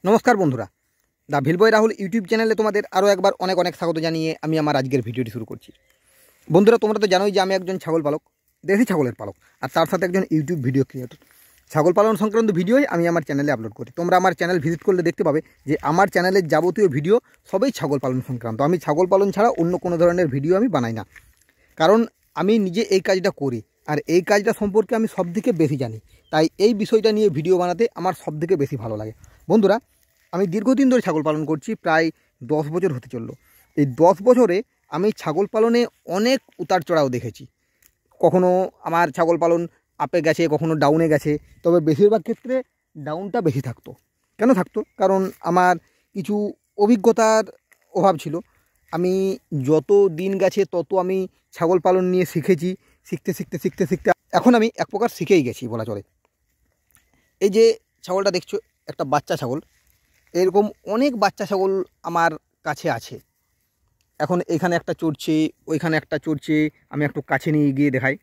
নমস্কার বন্ধুরা, the ভিলবয় Rahul YouTube চ্যানেলে তোমাদের আরও একবার অনেক অনেক স্বাগত জানিয়ে আমি আমার আজকের ভিডিওটি শুরু করছি। বন্ধুরা, তোমরা তো জানোই যে আমি একজন ছাগল পালক, দেশি ছাগলের পালক, আর তার সাথে একজন ইউটিউব ভিডিও ক্রিয়েটর। ছাগল পালন সংক্রান্ত ভিডিওই আমি আমার চ্যানেলে আপলোড করি। তোমরা আমার চ্যানেল ভিজিট করলে দেখতে পাবে যে আমার চ্যানেলের যাবতীয় ভিডিও সবই ছাগল পালন সংক্রান্ত। আমি ছাগল পালন ছাড়া অন্য কোনো ধরনের ভিডিও আমি বানাই না, কারণ আমি নিজে এই কাজটা করি আর এই কাজটা সম্পর্কে আমি সবথেকে বেশি জানি। তাই এই বিষয়টা নিয়ে ভিডিও বানাতে আমার সবথেকে বেশি ভালো লাগে। বন্ধুরা, আমি দীর্ঘদিন ধরে ছাগল পালন করছি, প্রায় 10 বছর হতে চললো। এই 10 বছরে আমি ছাগল পালনে অনেক উতার চড়াও দেখেছি। কখনো আমার ছাগল পালন আপে গেছে, কখনো ডাউনে গেছে, তবে বেশিরভাগ ক্ষেত্রে ডাউনটা বেশি থাকতো। কেন থাকতো? কারণ আমার কিছু অভিজ্ঞতার অভাব ছিল। আমি যত দিন গেছে তত আমি ছাগল পালন নিয়ে শিখেছি, শিখতে শিখতে শিখতে শিখতে এখন আমি এক প্রকার শিখেই গেছি বলা চলে। এই যে ছাগলটা দেখছো, একটা বাচ্চা ছাগল, এরকম অনেক বাচ্চা ছাগল আমার কাছে আছে। এখন এখানে একটা চড়ছে, ওইখানে একটা চড়ছে, আমি একটু কাছে নিয়ে গিয়ে দেখাই।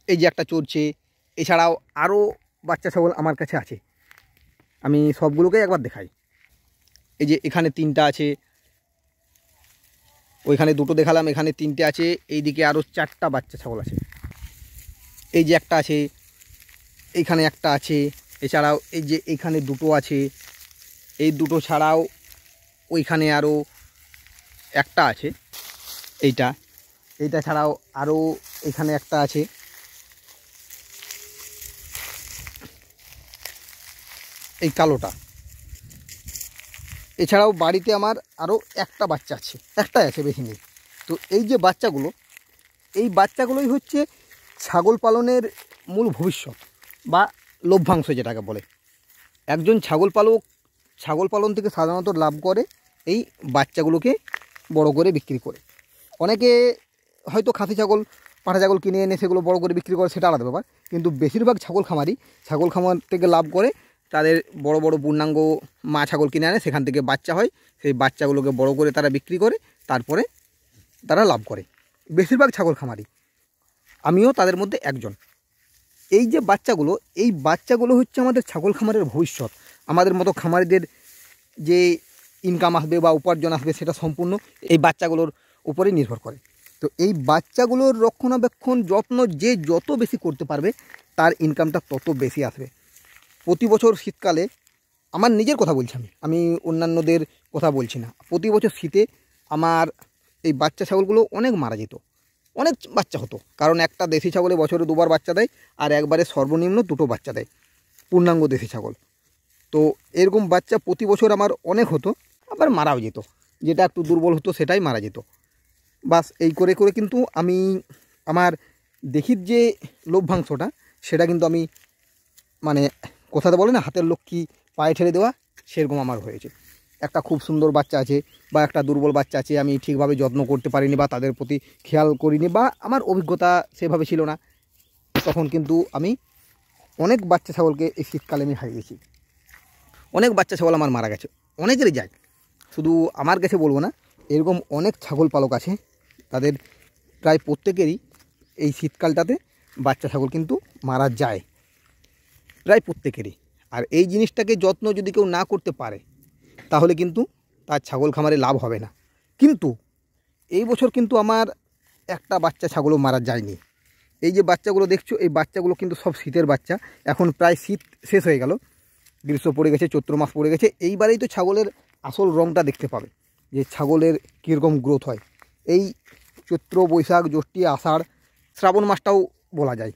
এই যে একটা চড়ছে, এছাড়াও আরও বাচ্চা ছাগল আমার কাছে আছে, আমি সবগুলোকে একবার দেখাই। এই যে এখানে 3টা আছে, ওইখানে 2টো দেখালাম, এখানে 3টে আছে, এইদিকে আরও 4টা বাচ্চা ছাগল আছে। এই যে একটা আছে, এইখানে একটা আছে, এছাড়াও এই যে এইখানে 2টো আছে, এই 2টো ছাড়াও ওইখানে আরও একটা আছে। এইটা ছাড়াও আরও এখানে একটা আছে। এই কালোটা। এছাড়াও বাড়িতে আমার আরও একটা বাচ্চা আছে, একটাই আছে, বেশি নেই। তো এই যে বাচ্চাগুলো, এই বাচ্চাগুলোই হচ্ছে ছাগল পালনের মূল ভবিষ্যৎ বা লভ্যাংশ যেটাকে বলে। একজন ছাগল পালক ছাগল পালন থেকে সাধারণত লাভ করে এই বাচ্চাগুলোকে বড় করে বিক্রি করে। অনেকে হয়তো খাসি ছাগল, পাঠা ছাগল কিনে এনে সেগুলো বড় করে বিক্রি করে, সেটা আলাদা ব্যাপার। কিন্তু বেশিরভাগ ছাগল খামার থেকে লাভ করে তাদের বড় বড় পূর্ণাঙ্গ মা ছাগল কিনে আনে, সেখান থেকে বাচ্চা হয়, সেই বাচ্চাগুলোকে বড় করে তারা বিক্রি করে, তারপরে তারা লাভ করে। বেশিরভাগ ছাগল খামারি, আমিও তাদের মধ্যে একজন। এই যে বাচ্চাগুলো, এই বাচ্চাগুলো হচ্ছে আমাদের ছাগল খামারের ভবিষ্যৎ। আমাদের মতো খামারিদের যে ইনকাম আসবে বা উপার্জন আসবে, সেটা সম্পূর্ণ এই বাচ্চাগুলোর উপরেই নির্ভর করে। তো এই বাচ্চাগুলোর রক্ষণাবেক্ষণ যত্ন যে যত বেশি করতে পারবে, তার ইনকামটা তত বেশি আসবে। প্রতি বছর শীতকালে, আমার নিজের কথা বলছি, আমি অন্যান্যদের কথা বলছি না, প্রতি বছর শীতে আমার এই বাচ্চা ছাগলগুলো অনেক মারা যেত, অনেক বাচ্চা হতো। কারণ একটা দেশি ছাগলে বছরে 2বার বাচ্চা দেয়, আর একবারে সর্বনিম্ন 2টো বাচ্চা দেয়, পূর্ণাঙ্গ দেশি ছাগল। তো এরকম বাচ্চা প্রতি বছর আমার অনেক হতো, আবার মারাও যেত, যেটা একটু দুর্বল হতো সেটাই মারা যেত। বাস এই করে করে কিন্তু আমি আমার দেখির যে লভ্যাংশটা, সেটা কিন্তু আমি, মানে কথাতে বলে না, হাতের লক্ষ্মী পায়ে ঠেলে দেওয়া, সেরকম আমার হয়েছে। একটা খুব সুন্দর বাচ্চা আছে বা একটা দুর্বল বাচ্চা আছে, আমি ঠিকভাবে যত্ন করতে পারিনি বা তাদের প্রতি খেয়াল করিনি বা আমার অভিজ্ঞতা সেভাবে ছিল না, তখন কিন্তু আমি অনেক বাচ্চা ছাগলকে এই শীতকালে আমি হারিয়েছি। অনেক বাচ্চা ছাগল আমার মারা গেছে, অনেকেরই যায়, শুধু আমার কাছে বলবো না, এরকম অনেক ছাগল পালক আছে, তাদের প্রায় প্রত্যেকেরই এই শীতকালটাতে বাচ্চা ছাগল কিন্তু মারা যায়, প্রায় প্রত্যেকেরই। আর এই জিনিসটাকে যত্ন যদি কেউ না করতে পারে, তাহলে কিন্তু তার ছাগল খামারে লাভ হবে না। কিন্তু এই বছর কিন্তু আমার একটা বাচ্চা ছাগলও মারা যায়নি। এই যে বাচ্চাগুলো দেখছো, এই বাচ্চাগুলো কিন্তু সব শীতের বাচ্চা। এখন প্রায় শীত শেষ হয়ে গেল, গ্রীষ্ম পড়ে গেছে, চৈত্র মাস পড়ে গেছে। এইবারেই তো ছাগলের আসল রঙটা দেখতে পাবে, যে ছাগলের কীরকম গ্রোথ হয়। এই চৈত্র, বৈশাখ, জ্যৈষ্ঠ, আষাঢ়, শ্রাবণ মাসটাও বলা যায়,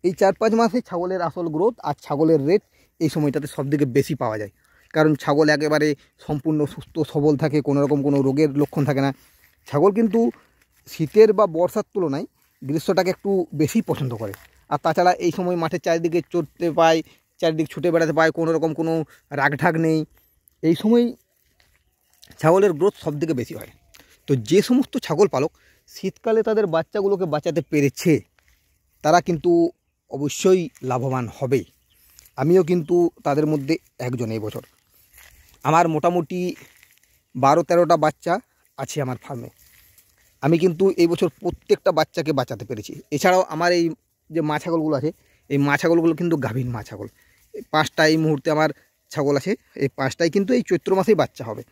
এই 4-5 মাসে ছাগলের আসল গ্রোথ আর ছাগলের রেট এই সময়টাতে সবথেকে বেশি পাওয়া যায়। কারণ ছাগল একেবারে সম্পূর্ণ সুস্থ সবল থাকে, কোনো রকম কোনো রোগের লক্ষণ থাকে না। ছাগল কিন্তু শীতের বা বর্ষার তুলনায় গ্রীষ্মটাকে একটু বেশি পছন্দ করে। আর তাছাড়া এই সময় মাঠের চারিদিকে চড়তে পায়, চারিদিকে ছুটে বেড়াতে পায়, কোনো রকম কোনো রাগঢাক নেই। এই সময় ছাগলের গ্রোথ সবথেকে বেশি হয়। তো যে সমস্ত ছাগল পালক শীতকালে তাদের বাচ্চাগুলোকে বাঁচাতে পেরেছে, তারা কিন্তু অবশ্যই লাভবান হবে। আমিও কিন্তু তাদের মধ্যে একজন। এই বছর আমার মোটামুটি 12-13টা বাচ্চা আছে আমার ফার্মে। আমি কিন্তু এই বছর প্রত্যেকটা বাচ্চাকে বাঁচাতে পেরেছি। এছাড়াও আমার এই যে মা ছাগলগুলো আছে, এই মা ছাগলগুলো কিন্তু গাভীন মা ছাগল। 5টা এই মুহূর্তে আমার ছাগল আছে, এই 5টাই কিন্তু এই চৈত্র মাসেই বাচ্চা হবে।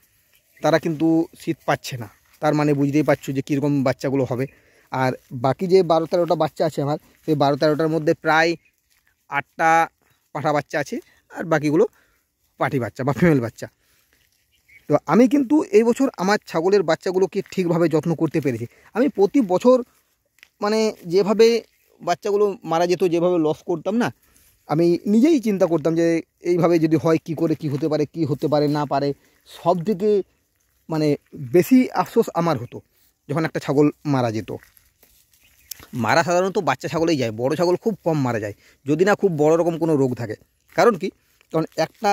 তারা কিন্তু শীত পাচ্ছে না, তার মানে বুঝতেই পারছো যে কীরকম বাচ্চাগুলো হবে। আর বাকি যে 12-13টা বাচ্চা আছে আমার, সেই 12-13টার মধ্যে প্রায় 8টা পাঠা বাচ্চা আছে, আর বাকিগুলো পাঠি বাচ্চা বা ফিমেল বাচ্চা। তো আমি কিন্তু এই বছর আমার ছাগলের বাচ্চাগুলোকে ঠিকভাবে যত্ন করতে পেরেছি। আমি প্রতি বছর মানে যেভাবে বাচ্চাগুলো মারা যেত, যেভাবে লস করতাম না, আমি নিজেই চিন্তা করতাম যে এইভাবে যদি হয় কি করে কি হতে পারে না পারে। সব থেকে মানে বেশি আফসোস আমার হতো যখন একটা ছাগল মারা যেত। মারা সাধারণত বাচ্চা ছাগলেই যায়, বড় ছাগল খুব কম মারা যায়, যদি না খুব বড় রকম কোনো রোগ থাকে। কারণ কি, কারণ একটা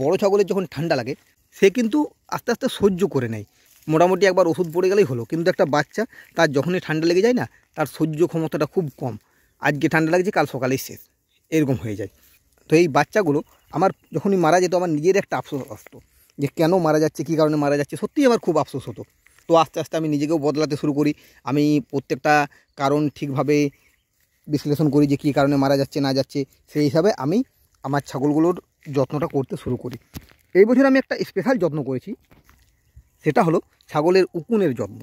বড় ছাগলের যখন ঠান্ডা লাগে সে কিন্তু আস্তে আস্তে সহ্য করে নেয়, মোটামুটি একবার ওষুধ পড়ে গেলেই হলো। কিন্তু একটা বাচ্চা, তার যখনই ঠান্ডা লেগে যায় না, তার সহ্য ক্ষমতাটা খুব কম, আজকে ঠান্ডা লাগছে কাল সকালেই শেষ, এরকম হয়ে যায়। তো এই বাচ্চাগুলো আমার যখনই মারা যেত, আমার নিজের একটা আফসোস আসতো যে কেন মারা যাচ্ছে, কী কারণে মারা যাচ্ছে, সত্যিই আমার খুব আফসোস হতো। তো আস্তে আস্তে আমি নিজেকেও বদলাতে শুরু করি। আমি প্রত্যেকটা কারণ ঠিকভাবে বিশ্লেষণ করি যে কী কারণে মারা যাচ্ছে না যাচ্ছে, সেই হিসাবে আমি আমার ছাগলগুলোর যত্নটা করতে শুরু করি। এই বছর আমি একটা স্পেশাল যত্ন করেছি, সেটা হলো ছাগলের উকুনের যত্ন।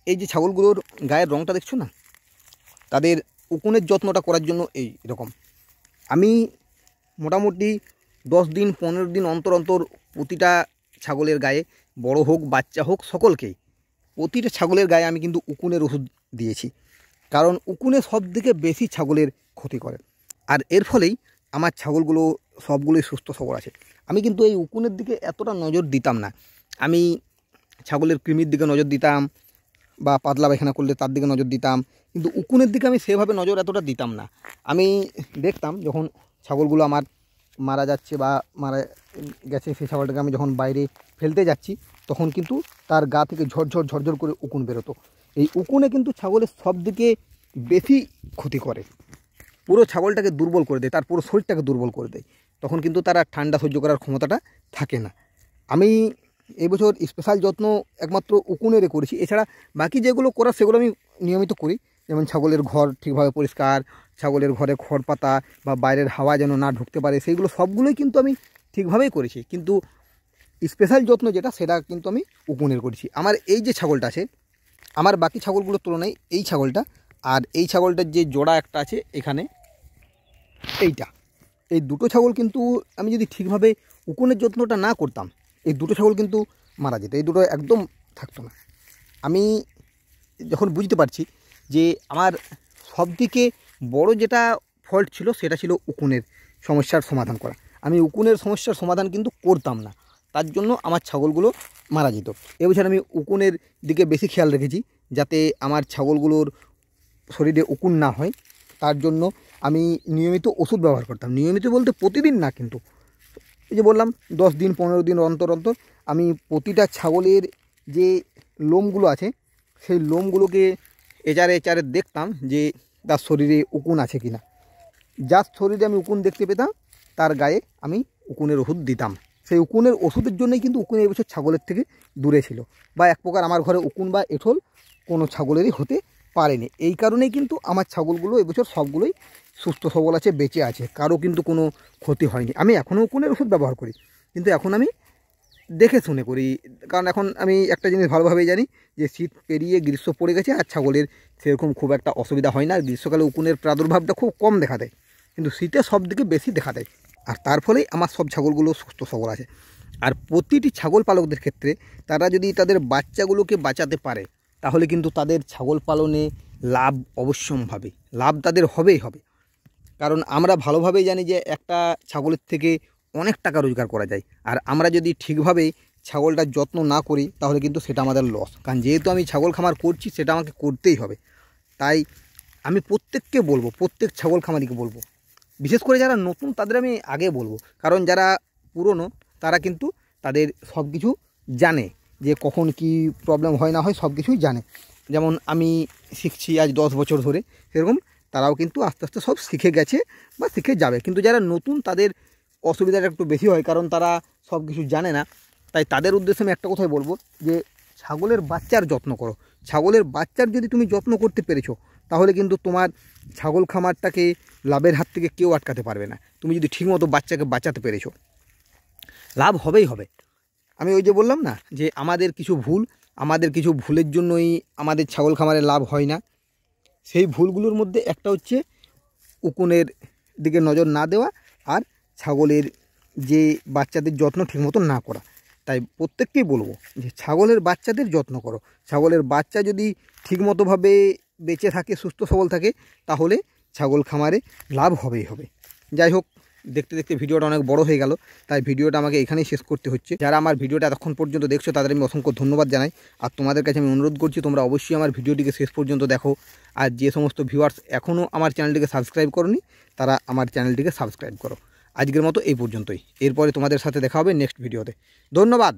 এই যে ছাগলগুলোর গায়ের রঙটা দেখছো না, তাদের উকুনের যত্নটা করার জন্য এই রকম আমি মোটামুটি 10 দিন 15 দিন অন্তর অন্তর প্রতিটা ছাগলের গায়ে, বড় হোক বাচ্চা হোক সকলকেই, প্রতিটা ছাগলের গায়ে আমি কিন্তু উকুনের ওষুধ দিয়েছি। কারণ উকুনে সব থেকে বেশি ছাগলের ক্ষতি করে, আর এর ফলেই আমার ছাগলগুলো সবগুলোই সুস্থ সবল আছে। আমি কিন্তু এই উকুনের দিকে এতটা নজর দিতাম না, আমি ছাগলের কৃমির দিকে নজর দিতাম বা পাতলা পায়খানা করলে তার দিকে নজর দিতাম, কিন্তু উকুনের দিকে আমি সেভাবে নজর এতটা দিতাম না। আমি দেখতাম যখন ছাগলগুলো আমার মারা যাচ্ছে বা মারা গেছে, সেই ছাগলটাকে আমি যখন বাইরে ফেলতে যাচ্ছি, তখন কিন্তু তার গা থেকে ঝরঝর করে উকুন বেরোতো। এই উকুনে কিন্তু ছাগলের সব দিকে বেশি ক্ষতি করে, পুরো ছাগলটাকে দুর্বল করে দেয়, তার পুরো শরীরটাকে দুর্বল করে দেয়। তখন কিন্তু তারা ঠান্ডা সহ্য করার ক্ষমতাটা থাকে না। আমি এই বছর স্পেশাল যত্ন একমাত্র উকুনেরে করেছি, এছাড়া বাকি যেগুলো করার সেগুলো আমি নিয়মিত করি। যেমন ছাগলের ঘর ঠিকভাবে পরিষ্কার, ছাগলের ঘরে খড় পাতা বা বাইরের হাওয়া যেন না ঢুকতে পারে, সেইগুলো সবগুলোই কিন্তু আমি ঠিকভাবেই করেছি। কিন্তু স্পেশাল যত্ন যেটা, সেটা কিন্তু আমি উকুনের করেছি। আমার এই যে ছাগলটা আছে, আমার বাকি ছাগলগুলোর তুলনায় এই ছাগলটা আর এই ছাগলটার যে জোড়া একটা আছে এখানে, এইটা, এই দুটো ছাগল কিন্তু আমি যদি ঠিকভাবে উকুনের যত্নটা না করতাম, এই দুটো ছাগল কিন্তু মারা যেত, এই দুটো একদম থাকতো না। আমি যখন বুঝতে পারছি যে আমার সবথেকে বড় যেটা ফল্ট ছিল, সেটা ছিল উকুনের সমস্যার সমাধান করা। আমি উকুনের সমস্যার সমাধান কিন্তু করতাম না, তার জন্য আমার ছাগলগুলো মারা যেত। এবছর আমি উকুনের দিকে বেশি খেয়াল রেখেছি, যাতে আমার ছাগলগুলোর শরীরে উকুন না হয়। তার জন্য আমি নিয়মিত ওষুধ ব্যবহার করতাম, নিয়মিত বলতে প্রতিদিন না, কিন্তু এই যে বললাম 10 দিন 15 দিন অন্তর অন্তর আমি প্রতিটা ছাগলের যে লোমগুলো আছে, সেই লোমগুলোকে এচারে দেখতাম যে তার শরীরে উকুন আছে কি না। যার শরীরে আমি উকুন দেখতে পেতাম, তার গায়ে আমি উকুনের ওষুধ দিতাম। সেই উকুনের ওষুধের জন্যই কিন্তু উকুন এই বছর ছাগলের থেকে দূরে ছিল, বা এক প্রকার আমার ঘরে উকুন বা এঁঠোল কোনো ছাগলেরই হতে পারেনি। এই কারণেই কিন্তু আমার ছাগলগুলো এবছর সবগুলোই সুস্থ সবল আছে, বেঁচে আছে, কারো কিন্তু কোনো ক্ষতি হয়নি। আমি এখনও উকুনের ওষুধ ব্যবহার করি, কিন্তু এখন আমি দেখে শুনে করি। কারণ এখন আমি একটা জিনিস ভালোভাবেই জানি যে শীত পেরিয়ে গ্রীষ্ম পড়ে গেছে, আর ছাগলের সেরকম খুব একটা অসুবিধা হয় না। আর গ্রীষ্মকালে উকুনের প্রাদুর্ভাবটা খুব কম দেখা দেয়, কিন্তু শীতে সব দিকে বেশি দেখা দেয়। আর তার ফলেই আমার সব ছাগলগুলো সুস্থ সবল আছে। আর প্রতিটি ছাগল পালকদের ক্ষেত্রে তারা যদি তাদের বাচ্চাগুলোকে বাঁচাতে পারে, তাহলে কিন্তু তাদের ছাগল পালনে লাভ অবশ্যম্ভাবী, লাভ তাদের হবেই হবে। কারণ আমরা ভালোভাবেই জানি যে একটা ছাগলের থেকে অনেক টাকা রোজগার করা যায়, আর আমরা যদি ঠিকভাবে ছাগলটার যত্ন না করি, তাহলে কিন্তু সেটা আমাদের লস। কারণ যেহেতু আমি ছাগল খামার করছি, সেটা আমাকে করতেই হবে। তাই আমি প্রত্যেককে বলবো, প্রত্যেক ছাগল খামারিকে বলবো, বিশেষ করে যারা নতুন তাদের আমি আগে বলবো। কারণ যারা পুরনো তারা কিন্তু তাদের সব কিছু জানে, যে কখন কি প্রবলেম হয় না হয় সব কিছুই জানে। যেমন আমি শিখছি আজ 10 বছর ধরে, সেরকম তারাও কিন্তু আস্তে আস্তে সব শিখে গেছে বা শিখে যাবে। কিন্তু যারা নতুন তাদের অসুবিধাটা একটু বেশি হয়, কারণ তারা সব কিছু জানে না। তাই তাদের উদ্দেশ্যে আমি একটা কথাই বলবো, যে ছাগলের বাচ্চার যত্ন করো। ছাগলের বাচ্চার যদি তুমি যত্ন করতে পেরেছো, তাহলে কিন্তু তোমার ছাগল খামারটাকে লাভের হাত থেকে কেউ আটকাতে পারবে না, তুমি যদি ঠিকমতো বাচ্চাকে বাঁচাতে পেরেছো। লাভ হবেই হবে। আমি ওই যে বললাম না যে আমাদের কিছু ভুলের জন্যই আমাদের ছাগল খামারে লাভ হয় না। সেই ভুলগুলোর মধ্যে একটা হচ্ছে উকুনের দিকে নজর না দেওয়া আর ছাগলের যে বাচ্চাদের যত্ন ঠিকমতো না করা। তাই প্রত্যেককেই বলবো যে ছাগলের বাচ্চাদের যত্ন করো। ছাগলের বাচ্চা যদি ঠিকমতোভাবে বেঁচে থাকে, সুস্থ সবল থাকে, তাহলে ছাগল খামারে লাভ হবেই হবে। যাই হোক, দেখতে দেখতে ভিডিওটা অনেক বড় হয়ে গেল, তাই ভিডিওটা আমাকে এখানেই শেষ করতে হচ্ছে। যারা আমার ভিডিওটা এতক্ষণ পর্যন্ত দেখছো তাদের আমি অসংখ্য ধন্যবাদ জানাই। আর তোমাদের কাছে আমি অনুরোধ করছি তোমরা অবশ্যই আমার ভিডিওটিকে শেষ পর্যন্ত দেখো। আর যে সমস্ত ভিউয়ার্স এখনও আমার চ্যানেলটিকে সাবস্ক্রাইব করনি তারা আমার চ্যানেলটিকে সাবস্ক্রাইব করো। আজকের মতো এই পর্যন্তই। এরপরে তোমাদের সাথে দেখা হবে নেক্সট ভিডিওতে। ধন্যবাদ।